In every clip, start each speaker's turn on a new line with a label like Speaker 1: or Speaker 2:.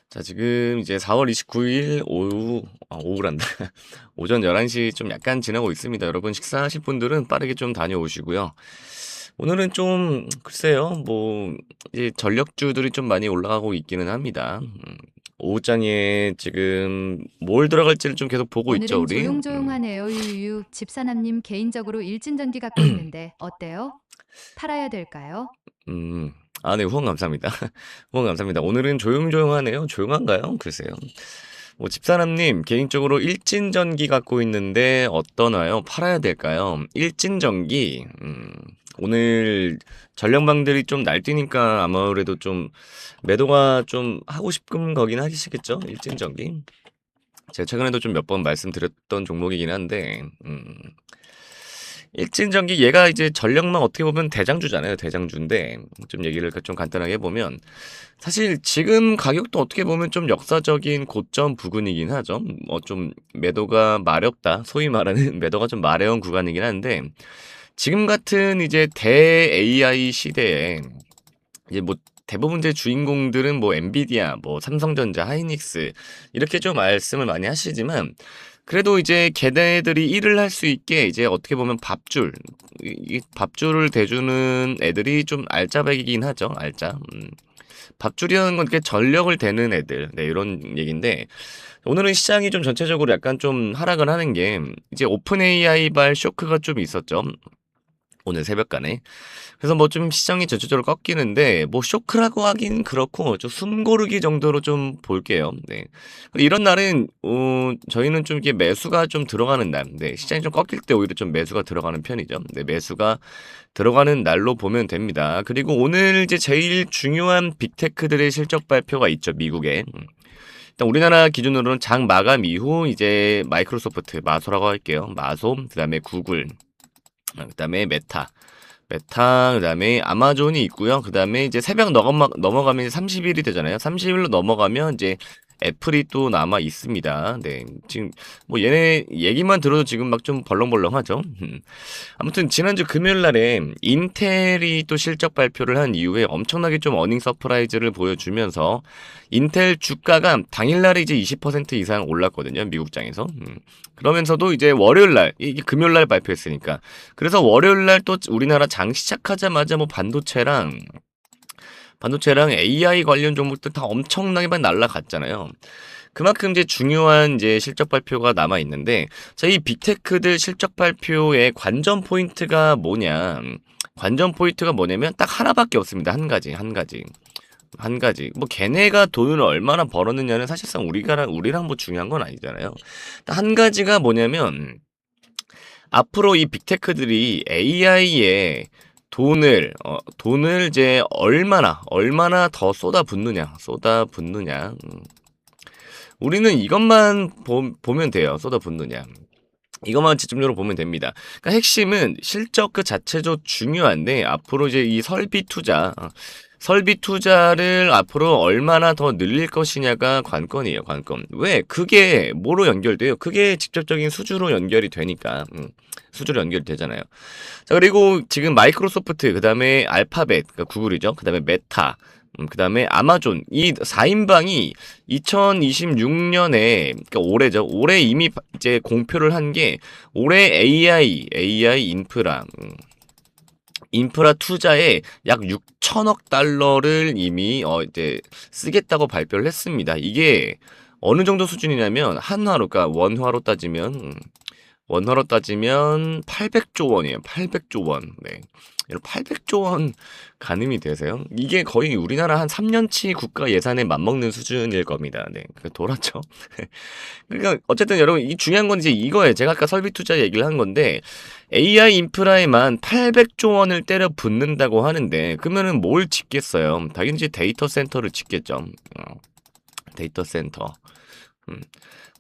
Speaker 1: 자, 지금 이제 4월 29일 오후란다. 오전 11시 좀 약간 지나고 있습니다. 여러분 식사하실 분들은 빠르게 좀 다녀오시고요. 오늘은 좀, 글쎄요, 뭐, 이제 전력주들이 좀 많이 올라가고 있기는 합니다. 오후장에 지금 뭘 들어갈지를 좀 계속 보고 있죠,
Speaker 2: 오늘은
Speaker 1: 우리.
Speaker 2: 조용조용하네요. 유유유. 집사남님 개인적으로 일진전기 갖고 있는데 어때요? 팔아야 될까요?
Speaker 1: 음, 아, 네, 후원 감사합니다. 후원 감사합니다. 오늘은 조용조용하네요. 조용한가요? 글쎄요. 뭐 집사람님 개인적으로 일진전기 갖고 있는데 어떠나요? 팔아야 될까요? 일진전기 오늘 전력망들이 좀 날뛰니까 아무래도 좀 매도가 좀 하고 싶은 거긴 하시겠죠? 일진전기. 제가 최근에도 좀 몇 번 말씀드렸던 종목이긴 한데 일진전기 얘가 이제 전력망 어떻게 보면 대장주잖아요. 대장주인데 좀 얘기를 좀 간단하게 해보면 사실 지금 가격도 어떻게 보면 좀 역사적인 고점 부근이긴 하죠. 뭐 좀 매도가 마렵다. 소위 말하는 매도가 좀 마려운 구간이긴 한데 지금 같은 이제 대 AI 시대에 이제 뭐 대부분 제 주인공들은 뭐 엔비디아, 뭐 삼성전자, 하이닉스 이렇게 좀 말씀을 많이 하시지만 그래도 이제 걔네들이 일을 할 수 있게 이제 어떻게 보면 밥줄 이 밥줄을 대주는 애들이 좀 알짜배기긴 하죠. 알짜. 밥줄이라는 건 이렇게 전력을 대는 애들. 네, 이런 얘기인데 오늘은 시장이 좀 전체적으로 약간 좀 하락을 하는 게 이제 오픈 AI발 쇼크가 좀 있었죠. 오늘 새벽간에. 그래서 뭐 좀 시장이 전체적으로 꺾이는데 뭐 쇼크라고 하긴 그렇고 좀 숨고르기 정도로 좀 볼게요. 네. 이런 날은 저희는 좀 이게 매수가 좀 들어가는 날. 네. 시장이 좀 꺾일 때 오히려 좀 매수가 들어가는 편이죠. 네. 매수가 들어가는 날로 보면 됩니다. 그리고 오늘 이제 제일 중요한 빅테크들의 실적 발표가 있죠. 미국에. 일단 우리나라 기준으로는 장 마감 이후 이제 마이크로소프트, 마소라고 할게요. 마소, 그다음에 구글, 그다음에 메타, 그다음에 아마존이 있고요. 그다음에 이제 새벽 넘어가면 이제 30일이 되잖아요. 30일로 넘어가면 이제 애플이 또 남아 있습니다. 네. 지금 뭐 얘네 얘기만 들어도 지금 막 좀 벌렁벌렁하죠. 아무튼 지난주 금요일 날에 인텔이 또 실적 발표를 한 이후에 엄청나게 좀 어닝 서프라이즈를 보여주면서 인텔 주가가 당일날에 이제 20% 이상 올랐거든요. 미국장에서. 그러면서도 이제 월요일 날, 이게 금요일 날 발표했으니까. 그래서 월요일 날 또 우리나라 장 시작하자마자 뭐 반도체랑 AI 관련 종목들 다 엄청나게 많이 날라갔잖아요. 그만큼 이제 중요한 이제 실적 발표가 남아 있는데, 자, 이 빅테크들 실적 발표의 관전 포인트가 뭐냐? 관전 포인트가 뭐냐면 딱 하나밖에 없습니다. 한 가지. 한 가지. 뭐 걔네가 돈을 얼마나 벌었느냐는 사실상 우리랑 뭐 중요한 건 아니잖아요. 딱 한 가지가 뭐냐면 앞으로 이 빅테크들이 AI에 돈을 이제 얼마나 더 쏟아붓느냐. 우리는 이것만 보면 돼요. 쏟아붓느냐. 이것만 집중적으로 보면 됩니다. 그러니까 핵심은 실적 그 자체도 중요한데 앞으로 이제 이 설비 투자를 앞으로 얼마나 더 늘릴 것이냐가 관건이에요, 관건. 왜? 그게 뭐로 연결돼요? 그게 직접적인 수주로 연결이 되니까. 수주로 연결되잖아요. 자, 그리고 지금 마이크로소프트, 그 다음에 알파벳, 그러니까 구글이죠. 그 다음에 메타, 그 다음에 아마존, 이 4인방이 2026년에, 그러니까 올해죠. 올해 이미 이제 공표를 한 게, 올해 AI 인프라 투자에 약 6천억 달러를 이미 이제 쓰겠다고 발표를 했습니다. 이게 어느 정도 수준이냐면 한화로, 그러니까 원화로 따지면 800조 원이에요. 800조 원. 네. 여러분 800조 원 가늠이 되세요? 이게 거의 우리나라 한 3년치 국가 예산에 맞먹는 수준일 겁니다. 네. 돌았죠. 그러니까 어쨌든 여러분 이 중요한 건 이제 이거예요. 제가 아까 설비 투자 얘기를 한 건데 AI 인프라에만 800조 원을 때려 붓는다고 하는데 그러면은 뭘 짓겠어요? 당연히 이제 데이터 센터를 짓겠죠. 데이터 센터. 음.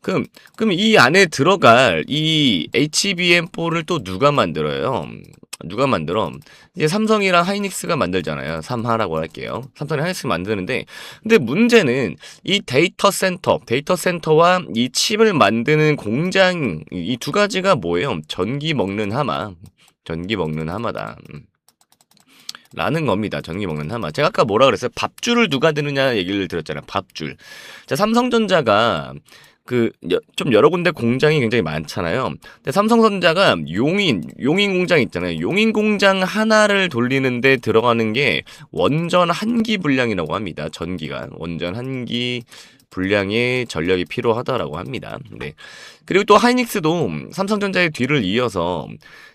Speaker 1: 그럼 이 안에 들어갈 이 HBM4를 또 누가 만들어요? 누가 만들어? 이제 삼성이랑 하이닉스가 만들잖아요. 삼하라고 할게요. 삼성이랑 하이닉스 만드는데, 근데 문제는 이 데이터 센터와 이 칩을 만드는 공장, 이 두 가지가 뭐예요? 전기 먹는 하마다. 라는 겁니다. 전기 먹는 하마. 제가 아까 뭐라 그랬어요? 밥줄을 누가 드느냐 얘기를 드렸잖아요. 밥줄. 자, 삼성전자가 좀 여러 군데 공장이 굉장히 많잖아요. 근데 삼성전자가 용인 공장 있잖아요. 용인 공장 하나를 돌리는데 들어가는 게 원전 한 기 분량이라고 합니다. 전기가. 원전 한 기 분량의 전력이 필요하다라고 합니다. 네. 그리고 또 하이닉스도 삼성전자의 뒤를 이어서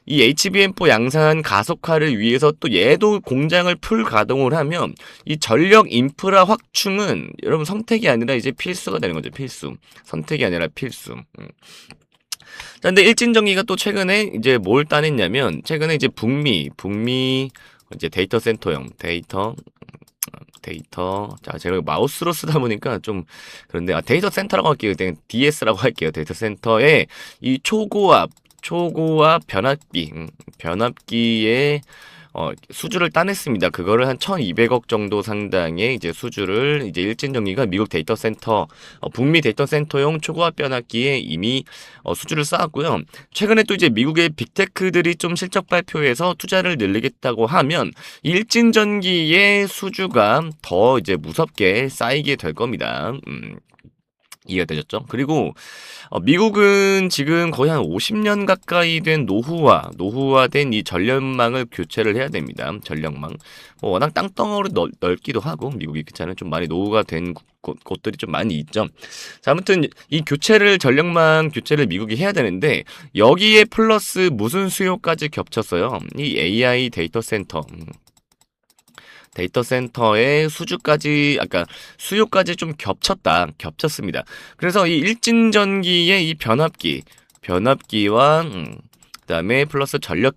Speaker 1: 이 HBM4 양산 가속화를 위해서 또 얘도 공장을 풀 가동을 하면 이 전력 인프라 확충은 여러분 선택이 아니라 이제 필수가 되는 거죠. 필수. 선택이 아니라 필수. 자, 근데 일진전기가 또 최근에 이제 뭘 따냈냐면 최근에 이제 북미 이제 데이터 센터용 자, 제가 마우스로 쓰다 보니까 좀 그런데 데이터 센터라고 할게요. 그냥 DS라고 할게요. 데이터 센터에 이 초고압 변압기의 수주를 따냈습니다. 그거를 한 1,200억 정도 상당의 이제 수주를 이제 일진전기가 미국 데이터 센터, 북미 데이터 센터용 초고압 변압기에 이미 수주를 쌓았고요. 최근에 또 이제 미국의 빅테크들이 좀 실적 발표에서 투자를 늘리겠다고 하면 일진전기의 수주가 더 이제 무섭게 쌓이게 될 겁니다. 이해가 되셨죠? 그리고 미국은 지금 거의 한 50년 가까이 된 노후화된 이 전력망을 교체를 해야 됩니다. 전력망. 워낙 땅덩어리 넓기도 하고 미국이 그렇잖아요. 좀 많이 노후가 된 곳들이 좀 많이 있죠. 자, 아무튼 이 전력망 교체를 미국이 해야 되는데 여기에 플러스 무슨 수요까지 겹쳤어요. 이 AI 데이터 센터의 수요까지 좀 겹쳤습니다. 그래서 이 일진전기의 이 변압기와 그다음에 플러스 전력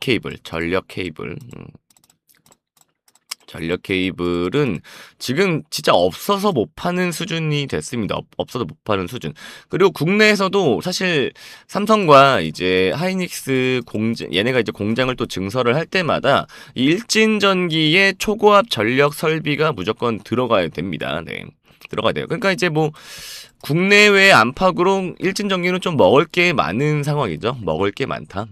Speaker 1: 케이블은 지금 진짜 없어서 못 파는 수준이 됐습니다. 없어서 못 파는 수준. 그리고 국내에서도 사실 삼성과 이제 하이닉스 얘네가 이제 공장을 또 증설을 할 때마다 이 일진전기의 초고압 전력 설비가 무조건 들어가야 됩니다. 네. 들어가야 돼요. 그러니까 이제 뭐 국내외 안팎으로 일진전기는 좀 먹을 게 많은 상황이죠. 먹을 게 많다.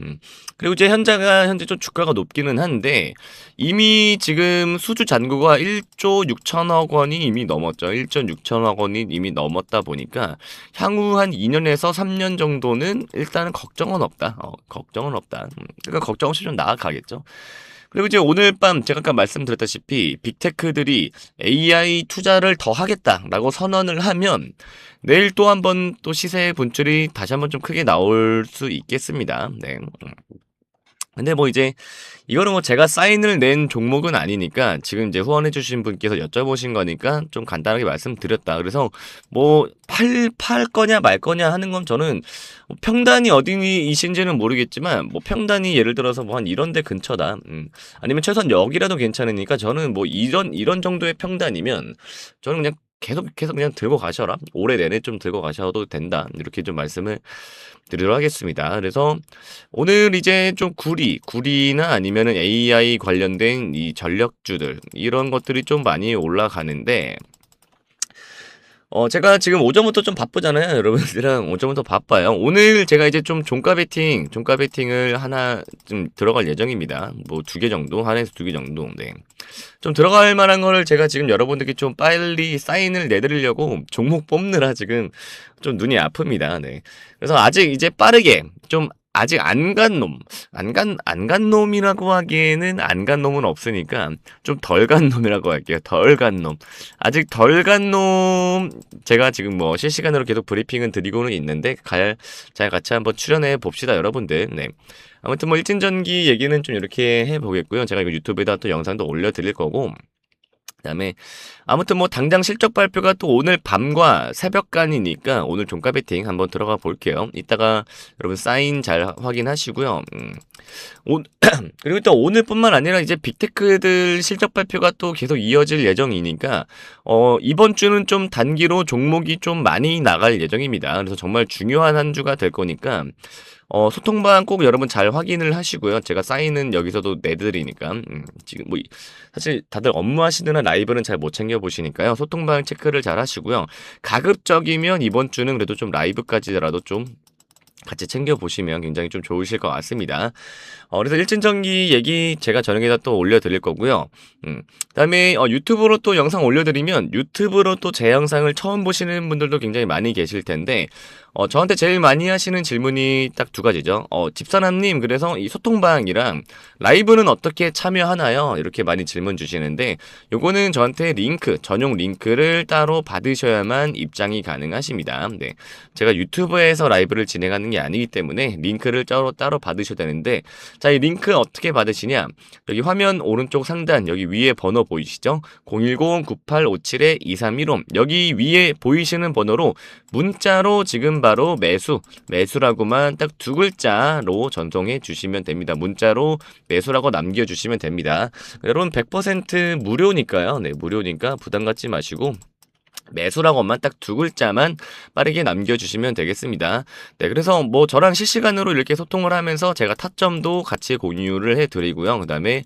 Speaker 1: 그리고 이제 현재 좀 주가가 높기는 한데 이미 지금 수주 잔고가 1조 6천억 원이 이미 넘었죠. 1조 6천억 원이 이미 넘었다 보니까 향후 한 2년에서 3년 정도는 일단은 걱정은 없다. 그러니까 걱정 없이 좀 나아가겠죠. 그리고 이제 오늘 밤 제가 아까 말씀드렸다시피 빅테크들이 AI 투자를 더 하겠다라고 선언을 하면 내일 또 한 번 또 시세 분출이 다시 한번 좀 크게 나올 수 있겠습니다. 네. 근데 뭐 이제 이거는 뭐 제가 사인을 낸 종목은 아니니까 지금 이제 후원해주신 분께서 여쭤보신 거니까 좀 간단하게 말씀드렸다. 그래서 뭐 팔 거냐 말 거냐 하는 건 저는 평단이 어디이신지는 모르겠지만 뭐 평단이 예를 들어서 뭐 한 이런 데 근처다. 아니면 최소한 여기라도 괜찮으니까 저는 뭐 이런 정도의 평단이면 저는 그냥 계속 그냥 들고 가셔라. 올해 내내 좀 들고 가셔도 된다. 이렇게 좀 말씀을 드리도록 하겠습니다. 그래서 오늘 이제 좀 구리나 아니면은 AI 관련된 이 전력주들 이런 것들이 좀 많이 올라가는데 제가 지금 오전부터 좀 바쁘잖아요. 여러분들이랑 오전부터 바빠요. 오늘 제가 이제 좀 종가 베팅을 하나 좀 들어갈 예정입니다. 뭐 2개 정도, 하나에서 2개 정도. 네. 좀 들어갈 만한 거를 제가 지금 여러분들께 좀 빨리 사인을 내드리려고 종목 뽑느라 지금 좀 눈이 아픕니다. 네. 그래서 아직 이제 빠르게 좀 아직 안 간 놈이라고 하기에는 안 간 놈은 없으니까 좀 덜 간 놈이라고 할게요. 덜 간 놈. 아직 덜 간 놈, 제가 지금 뭐 실시간으로 계속 브리핑은 드리고는 있는데, 잘 같이 한번 출연해 봅시다, 여러분들. 네. 아무튼 뭐 일진전기 얘기는 좀 이렇게 해보겠고요. 제가 이거 유튜브에다 또 영상도 올려드릴 거고, 그다음에 아무튼 뭐 당장 실적 발표가 또 오늘 밤과 새벽간이니까 오늘 종가 베팅 한번 들어가 볼게요. 이따가 여러분 사인 잘 확인하시고요. 그리고 또 오늘뿐만 아니라 이제 빅테크들 실적 발표가 또 계속 이어질 예정이니까 이번 주는 좀 단기로 종목이 좀 많이 나갈 예정입니다. 그래서 정말 중요한 한 주가 될 거니까 소통방 꼭 여러분 잘 확인을 하시고요. 제가 사인은 여기서도 내드리니까 지금 뭐 사실 다들 업무하시느라 라이브는 잘 못 챙겨보시니까요. 소통방 체크를 잘 하시고요. 가급적이면 이번 주는 그래도 좀 라이브까지라도 좀 같이 챙겨보시면 굉장히 좀 좋으실 것 같습니다. 그래서 일진전기 얘기 제가 저녁에다 또 올려드릴 거고요. 그다음에 유튜브로 또 영상 올려드리면 유튜브로 또 제 영상을 처음 보시는 분들도 굉장히 많이 계실 텐데 저한테 제일 많이 하시는 질문이 딱 두 가지죠. 집사남님, 그래서 이 소통방이랑 라이브는 어떻게 참여하나요? 이렇게 많이 질문 주시는데 요거는 저한테 전용 링크를 따로 받으셔야만 입장이 가능하십니다. 네. 제가 유튜브에서 라이브를 진행하는 게 아니기 때문에 링크를 따로 받으셔야 되는데, 자, 이 링크 어떻게 받으시냐? 여기 화면 오른쪽 상단 여기 위에 번호 보이시죠? 010-9857-2315 여기 위에 보이시는 번호로 문자로 지금 바로 매수라고만 딱 두 글자로 전송해 주시면 됩니다. 문자로 매수라고 남겨주시면 됩니다. 여러분 100% 무료니까요. 네, 무료니까 부담 갖지 마시고 매수라고만 딱 두 글자만 빠르게 남겨주시면 되겠습니다. 네, 그래서 뭐 저랑 실시간으로 이렇게 소통을 하면서 제가 타점도 같이 공유를 해드리고요. 그 다음에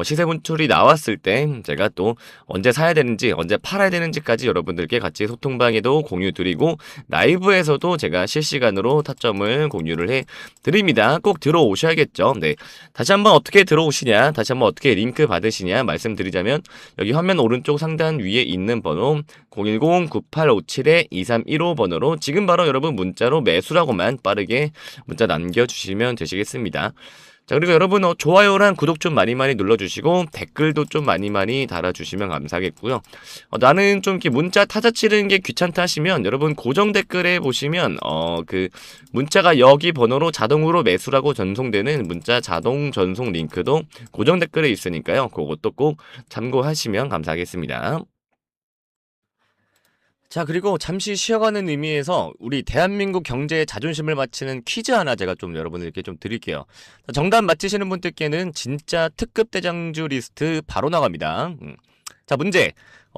Speaker 1: 시세 분출이 나왔을 때 제가 또 언제 사야 되는지 언제 팔아야 되는지까지 여러분들께 같이 소통방에도 공유 드리고 라이브에서도 제가 실시간으로 타점을 공유를 해드립니다. 꼭 들어오셔야겠죠. 네, 다시 한번 어떻게 들어오시냐, 다시 한번 어떻게 링크 받으시냐 말씀드리자면 여기 화면 오른쪽 상단 위에 있는 번호 010-9857-2315 번호로 지금 바로 여러분 문자로 매수라고만 빠르게 문자 남겨주시면 되시겠습니다. 자, 그리고 여러분 좋아요랑 구독 좀 많이 눌러주시고 댓글도 좀 많이 달아주시면 감사하겠고요. 나는 좀 이렇게 문자 타자 치르는 게 귀찮다 하시면 여러분 고정 댓글에 보시면 그 문자가 여기 번호로 자동으로 매수라고 전송되는 문자 자동 전송 링크도 고정 댓글에 있으니까요. 그것도 꼭 참고하시면 감사하겠습니다. 자, 그리고 잠시 쉬어가는 의미에서 우리 대한민국 경제의 자존심을 맞히는 퀴즈 하나 제가 좀 여러분들께 좀 드릴게요. 자, 정답 맞히시는 분들께는 진짜 특급 대장주 리스트 바로 나갑니다. 자, 문제.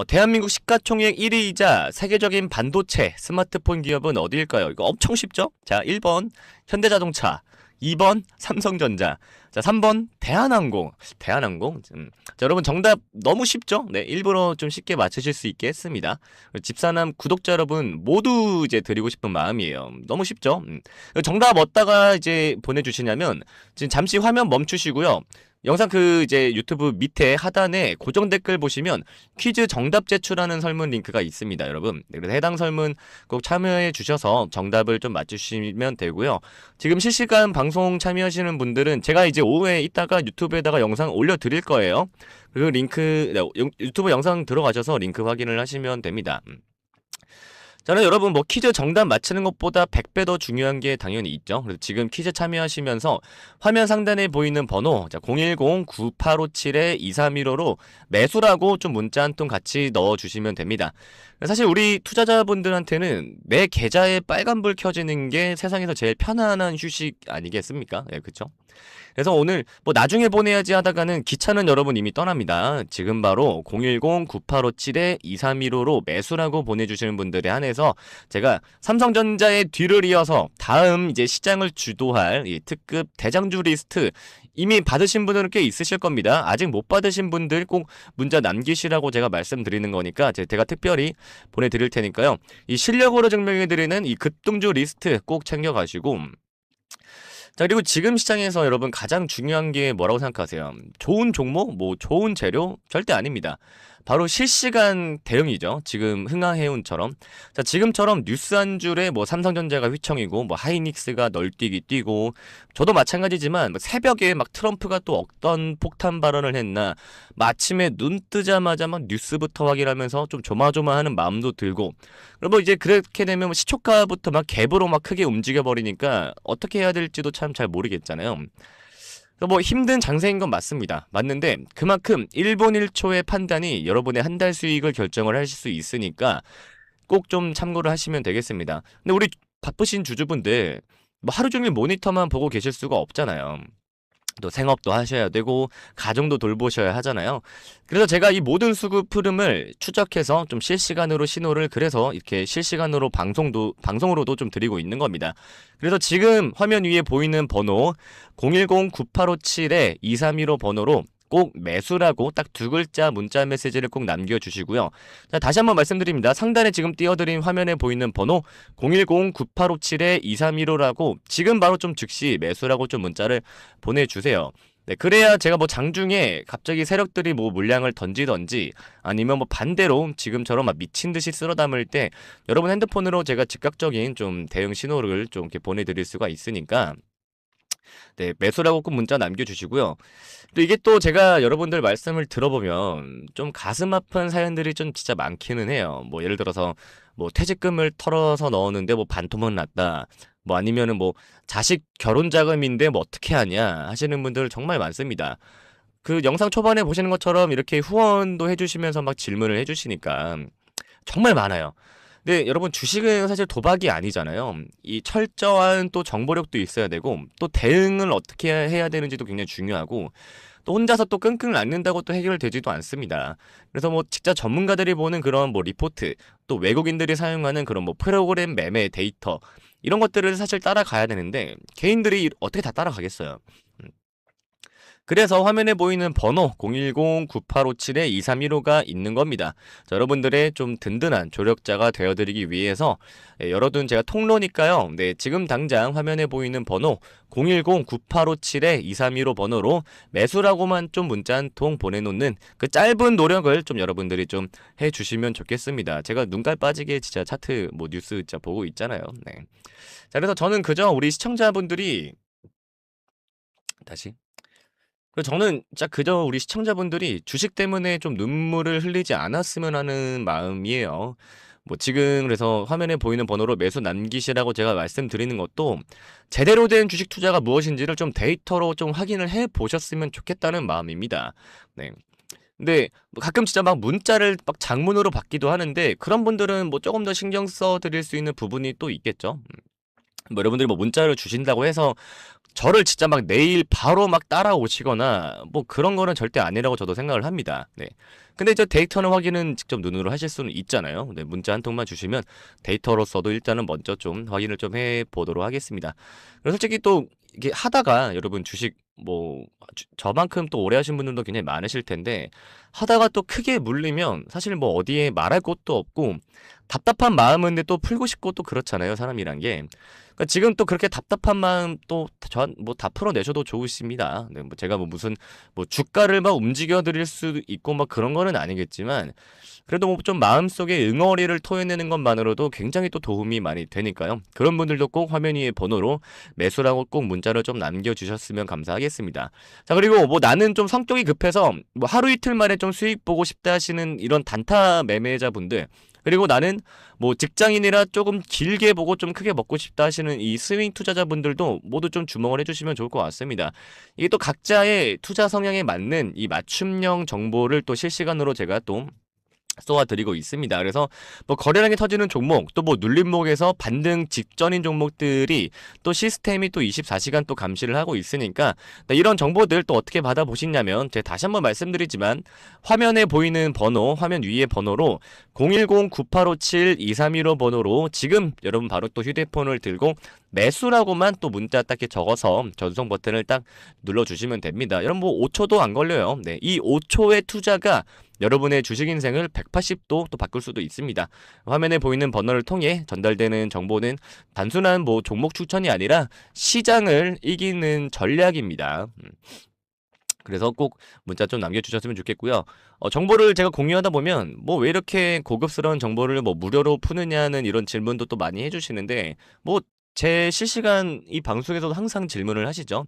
Speaker 1: 대한민국 시가총액 1위이자 세계적인 반도체 스마트폰 기업은 어디일까요? 이거 엄청 쉽죠? 자, 1번 현대자동차, 2번 삼성전자, 자, 3번 대한항공. 자, 여러분 정답 너무 쉽죠? 네, 일부러 좀 쉽게 맞추실 수 있게 했습니다. 집사남 구독자 여러분 모두 이제 드리고 싶은 마음이에요. 너무 쉽죠? 정답 어디다가 이제 보내주시냐면 지금 잠시 화면 멈추시고요. 영상 이제 유튜브 밑에 하단에 고정 댓글 보시면 퀴즈 정답 제출하는 설문 링크가 있습니다, 여러분. 네, 그래서 해당 설문 꼭 참여해 주셔서 정답을 좀 맞추시면 되고요. 지금 실시간 방송 참여하시는 분들은 제가 이제 오후에 이따가 유튜브에다가 영상 올려드릴 거예요. 그 링크, 유튜브 영상 들어가셔서 링크 확인을 하시면 됩니다. 저는 여러분 뭐 퀴즈 정답 맞히는 것보다 100배 더 중요한 게 당연히 있죠. 그래서 지금 퀴즈 참여하시면서 화면 상단에 보이는 번호 010-9857-2315로 매수라고 좀 문자 한 통 같이 넣어주시면 됩니다. 사실 우리 투자자분들한테는 내 계좌에 빨간불 켜지는 게 세상에서 제일 편안한 휴식 아니겠습니까? 예, 그쵸? 그래서 오늘 뭐 나중에 보내야지 하다가는 기차는 여러분 이미 떠납니다. 지금 바로 010-9857-2315로 매수라고 보내주시는 분들에 한해서 제가 삼성전자의 뒤를 이어서 다음 이제 시장을 주도할 이 특급 대장주 리스트 이미 받으신 분들은 꽤 있으실 겁니다. 아직 못 받으신 분들 꼭 문자 남기시라고 제가 말씀드리는 거니까 제가 특별히 보내드릴 테니까요. 이 실력으로 증명해드리는 이 급등주 리스트 꼭 챙겨가시고, 자, 그리고 지금 시장에서 여러분 가장 중요한 게 뭐라고 생각하세요? 좋은 종목? 뭐 좋은 재료? 절대 아닙니다. 바로 실시간 대응이죠. 지금 흥하해운처럼. 자, 지금처럼 뉴스 한 줄에 뭐 삼성전자가 휘청이고 뭐 하이닉스가 널뛰기 뛰고, 저도 마찬가지지만 뭐 새벽에 막 트럼프가 또 어떤 폭탄 발언을 했나, 아침에 눈 뜨자마자 막 뉴스부터 확인하면서 좀 조마조마하는 마음도 들고, 그리고 이제 그렇게 되면 뭐 시초가부터 막 갭으로 막 크게 움직여 버리니까 어떻게 해야 될지도 참 잘 모르겠잖아요. 뭐 힘든 장세인 건 맞습니다. 맞는데 그만큼 1분 1초의 판단이 여러분의 한 달 수익을 결정을 하실 수 있으니까 꼭 좀 참고를 하시면 되겠습니다. 근데 우리 바쁘신 주주분들 뭐 하루 종일 모니터만 보고 계실 수가 없잖아요. 또 생업도 하셔야 되고 가정도 돌보셔야 하잖아요. 그래서 제가 이 모든 수급 흐름을 추적해서 좀 실시간으로 신호를, 그래서 이렇게 실시간으로 방송으로도 좀 드리고 있는 겁니다. 그래서 지금 화면 위에 보이는 번호 010-9857-2315 번호로 꼭 매수라고 딱 두 글자 문자 메시지를 꼭 남겨주시고요. 자, 다시 한번 말씀드립니다. 상단에 지금 띄워드린 화면에 보이는 번호 010-9857-2315라고 지금 바로 좀 즉시 매수라고 좀 문자를 보내주세요. 네, 그래야 제가 뭐 장중에 갑자기 세력들이 뭐 물량을 던지던지 아니면 뭐 반대로 지금처럼 막 미친 듯이 쓸어 담을 때 여러분 핸드폰으로 제가 즉각적인 좀 대응 신호를 좀 이렇게 보내드릴 수가 있으니까 네, 매수라고 꼭 문자 남겨주시고요. 또 이게 또 제가 여러분들 말씀을 들어보면 좀 가슴 아픈 사연들이 좀 진짜 많기는 해요. 뭐 예를 들어서 뭐 퇴직금을 털어서 넣었는데 뭐 반토막 났다. 뭐 아니면은 뭐 자식 결혼 자금인데 뭐 어떻게 하냐 하시는 분들 정말 많습니다. 그 영상 초반에 보시는 것처럼 이렇게 후원도 해주시면서 막 질문을 해주시니까 정말 많아요. 근데 여러분 주식은 사실 도박이 아니잖아요. 이 철저한 또 정보력도 있어야 되고 또 대응을 어떻게 해야 되는지도 굉장히 중요하고 또 혼자서 또 끙끙 앓는다고 또 해결되지도 않습니다. 그래서 뭐 직접 전문가들이 보는 그런 뭐 리포트 또 외국인들이 사용하는 그런 뭐 프로그램 매매 데이터 이런 것들을 사실 따라가야 되는데 개인들이 어떻게 다 따라가겠어요. 그래서 화면에 보이는 번호 010-9857-2315가 있는 겁니다. 자, 여러분들의 좀 든든한 조력자가 되어드리기 위해서 열어둔 제가 통로니까요. 네, 지금 당장 화면에 보이는 번호 010-9857-2315 번호로 매수라고만 좀 문자 한 통 보내놓는 그 짧은 노력을 좀 여러분들이 좀 해주시면 좋겠습니다. 제가 눈깔 빠지게 진짜 차트 뭐 뉴스 진짜 보고 있잖아요. 네. 자, 그래서 저는 그저 우리 시청자분들이 다시 그래서 저는 진짜 그저 우리 시청자분들이 주식 때문에 좀 눈물을 흘리지 않았으면 하는 마음이에요. 뭐 지금 그래서 화면에 보이는 번호로 매수 남기시라고 제가 말씀드리는 것도 제대로 된 주식 투자가 무엇인지를 좀 데이터로 좀 확인을 해 보셨으면 좋겠다는 마음입니다. 네. 근데 뭐 가끔 진짜 막 문자를 막 장문으로 받기도 하는데 그런 분들은 뭐 조금 더 신경 써 드릴 수 있는 부분이 또 있겠죠. 뭐 여러분들이 뭐 문자를 주신다고 해서 저를 진짜 막 내일 바로 막 따라오시거나 뭐 그런 거는 절대 아니라고 저도 생각을 합니다. 네. 근데 이제 데이터는 확인은 직접 눈으로 하실 수는 있잖아요. 네, 문자 한 통만 주시면 데이터로서도 일단은 먼저 좀 확인을 좀 해보도록 하겠습니다. 그리고 솔직히 또 이게 하다가 여러분 주식 뭐 저만큼 또 오래 하신 분들도 굉장히 많으실 텐데 하다가 또 크게 물리면 사실 뭐 어디에 말할 곳도 없고 답답한 마음은 또 풀고 싶고 또 그렇잖아요. 사람이란 게. 그러니까 지금 또 그렇게 답답한 마음 또 전 뭐 다 풀어내셔도 좋으십니다. 네, 뭐 제가 뭐 무슨 뭐 주가를 막 움직여 드릴 수 있고 막 그런 거는 아니겠지만 그래도 뭐 좀 마음속에 응어리를 토해내는 것만으로도 굉장히 또 도움이 많이 되니까요. 그런 분들도 꼭 화면 위에 번호로 매수라고 꼭 문자를 좀 남겨주셨으면 감사하겠습니다. 자, 그리고 뭐 나는 좀 성격이 급해서 뭐 하루 이틀 만에 좀 수익 보고 싶다 하시는 이런 단타 매매자분들 그리고 나는 뭐 직장인이라 조금 길게 보고 좀 크게 먹고 싶다 하시는 이 스윙 투자자분들도 모두 좀 주목을 해주시면 좋을 것 같습니다. 이게 또 각자의 투자 성향에 맞는 이 맞춤형 정보를 또 실시간으로 제가 또 쏘아드리고 있습니다. 그래서 뭐 거래량이 터지는 종목 또 뭐 눌림목에서 반등 직전인 종목들이 또 시스템이 또 24시간 또 감시를 하고 있으니까 이런 정보들 또 어떻게 받아보시냐면 제가 다시 한번 말씀드리지만 화면에 보이는 번호 화면 위의 번호로 010-9857-2315 번호로 지금 여러분 바로 또 휴대폰을 들고 매수라고만 또 문자 딱 적어서 전송 버튼을 딱 눌러주시면 됩니다. 여러분 뭐 5초도 안 걸려요. 네, 이 5초의 투자가 여러분의 주식 인생을 180도 또 바꿀 수도 있습니다. 화면에 보이는 번호를 통해 전달되는 정보는 단순한 뭐 종목 추천이 아니라 시장을 이기는 전략입니다. 그래서 꼭 문자 좀 남겨주셨으면 좋겠고요. 정보를 제가 공유하다 보면 뭐 왜 이렇게 고급스러운 정보를 뭐 무료로 푸느냐는 이런 질문도 또 많이 해주시는데 뭐 제 실시간 이 방송에서도 항상 질문을 하시죠.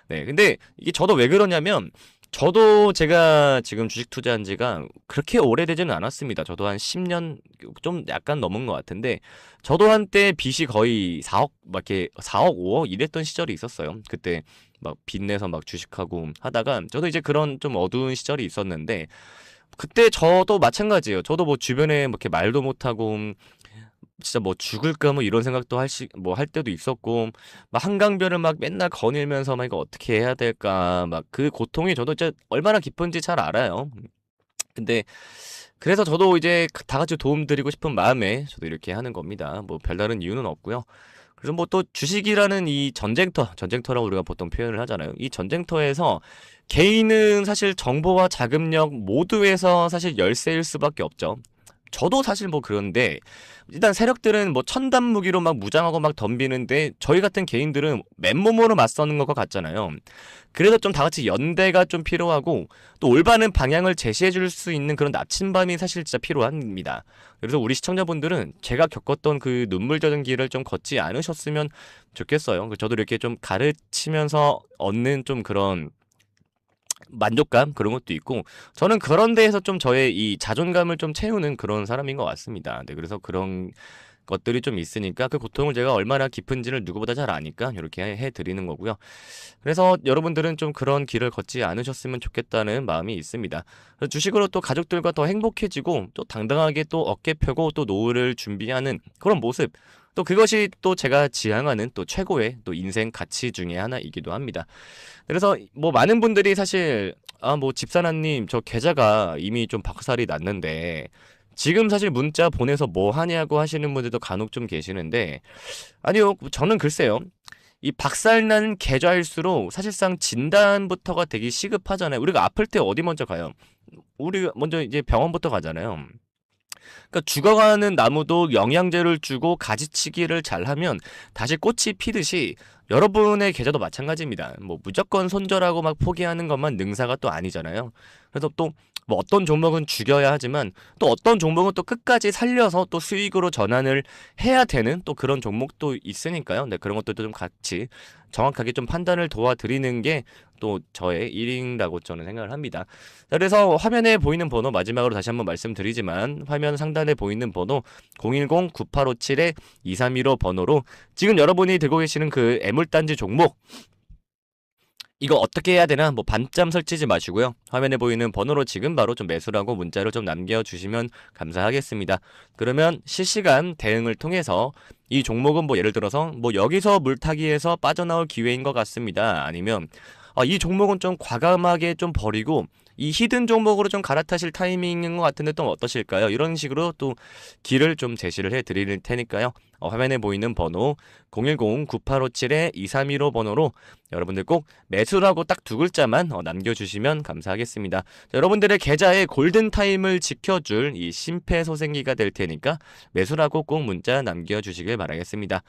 Speaker 1: 네, 근데 이게 저도 왜 그러냐면 저도 제가 지금 주식 투자한 지가 그렇게 오래되지는 않았습니다. 저도 한 10년 좀 약간 넘은 것 같은데 저도 한때 빚이 거의 4억 막 이렇게 4억 5억 이랬던 시절이 있었어요. 그때 막 빚내서 막 주식하고 하다가 저도 이제 그런 좀 어두운 시절이 있었는데 그때 저도 마찬가지예요. 저도 뭐 주변에 뭐 이렇게 말도 못하고 진짜 뭐 죽을까 뭐 이런 생각도 할 때도 있었고 막 한강변을 막 맨날 거닐면서 막 이거 어떻게 해야 될까 막 그 고통이 저도 진짜 얼마나 깊은지 잘 알아요. 근데 그래서 저도 이제 다 같이 도움 드리고 싶은 마음에 저도 이렇게 하는 겁니다. 뭐 별다른 이유는 없고요. 그래서 뭐 또 주식이라는 이 전쟁터라고 우리가 보통 표현을 하잖아요. 이 전쟁터에서 개인은 사실 정보와 자금력 모두에서 사실 열세일 수밖에 없죠. 저도 사실 뭐 그런데 일단 세력들은 뭐 첨단 무기로 막 무장하고 막 덤비는데 저희 같은 개인들은 맨몸으로 맞서는 것과 같잖아요. 그래서 좀 다 같이 연대가 좀 필요하고 또 올바른 방향을 제시해 줄 수 있는 그런 나침반이 사실 진짜 필요합니다. 그래서 우리 시청자분들은 제가 겪었던 그 눈물 젖은 길을 좀 걷지 않으셨으면 좋겠어요. 저도 이렇게 좀 가르치면서 얻는 좀 그런 만족감 그런 것도 있고 저는 그런 데에서 좀 저의 이 자존감을 좀 채우는 그런 사람인 것 같습니다. 네, 그래서 그런 것들이 좀 있으니까 그 고통을 제가 얼마나 깊은지를 누구보다 잘 아니까 이렇게 해드리는 거고요. 그래서 여러분들은 좀 그런 길을 걷지 않으셨으면 좋겠다는 마음이 있습니다. 그래서 주식으로 또 가족들과 더 행복해지고 또 당당하게 또 어깨 펴고 또 노후를 준비하는 그런 모습 또 그것이 또 제가 지향하는 또 최고의 또 인생 가치 중에 하나이기도 합니다. 그래서 뭐 많은 분들이 사실 뭐 집사나님 저 계좌가 이미 좀 박살이 났는데 지금 사실 문자 보내서 뭐 하냐고 하시는 분들도 간혹 좀 계시는데 아니요 저는 글쎄요 이 박살난 계좌일수록 사실상 진단부터가 되게 시급하잖아요. 우리가 아플 때 어디 먼저 가요? 우리 먼저 이제 병원부터 가잖아요. 그러니까 죽어가는 나무도 영양제를 주고 가지치기를 잘하면 다시 꽃이 피듯이 여러분의 계좌도 마찬가지입니다. 뭐 무조건 손절하고 막 포기하는 것만 능사가 또 아니잖아요. 그래서 또 뭐 어떤 종목은 죽여야 하지만 또 어떤 종목은 또 끝까지 살려서 또 수익으로 전환을 해야 되는 또 그런 종목도 있으니까요. 네, 그런 것들도 좀 같이 정확하게 좀 판단을 도와드리는 게 또 저의 일인다고 저는 생각을 합니다. 자, 그래서 화면에 보이는 번호 마지막으로 다시 한번 말씀드리지만 화면 상단에 보이는 번호 010-9857-2315 번호로 지금 여러분이 들고 계시는 그 애물단지 종목 이거 어떻게 해야 되나 뭐 반점 설치지 마시고요. 화면에 보이는 번호로 지금 바로 좀 매수라고 문자로 좀 남겨주시면 감사하겠습니다. 그러면 실시간 대응을 통해서 이 종목은 뭐 예를 들어서 뭐 여기서 물타기에서 빠져나올 기회인 것 같습니다. 아니면 이 종목은 좀 과감하게 좀 버리고 이 히든 종목으로 좀 갈아타실 타이밍인 것 같은데 또 어떠실까요? 이런 식으로 또 길을 좀 제시를 해드릴 테니까요. 화면에 보이는 번호 010-9857-2315 번호로 여러분들 꼭 매수라고 딱 두 글자만 남겨주시면 감사하겠습니다. 자, 여러분들의 계좌의 골든타임을 지켜줄 이 심폐소생기가 될 테니까 매수라고 꼭 문자 남겨주시길 바라겠습니다.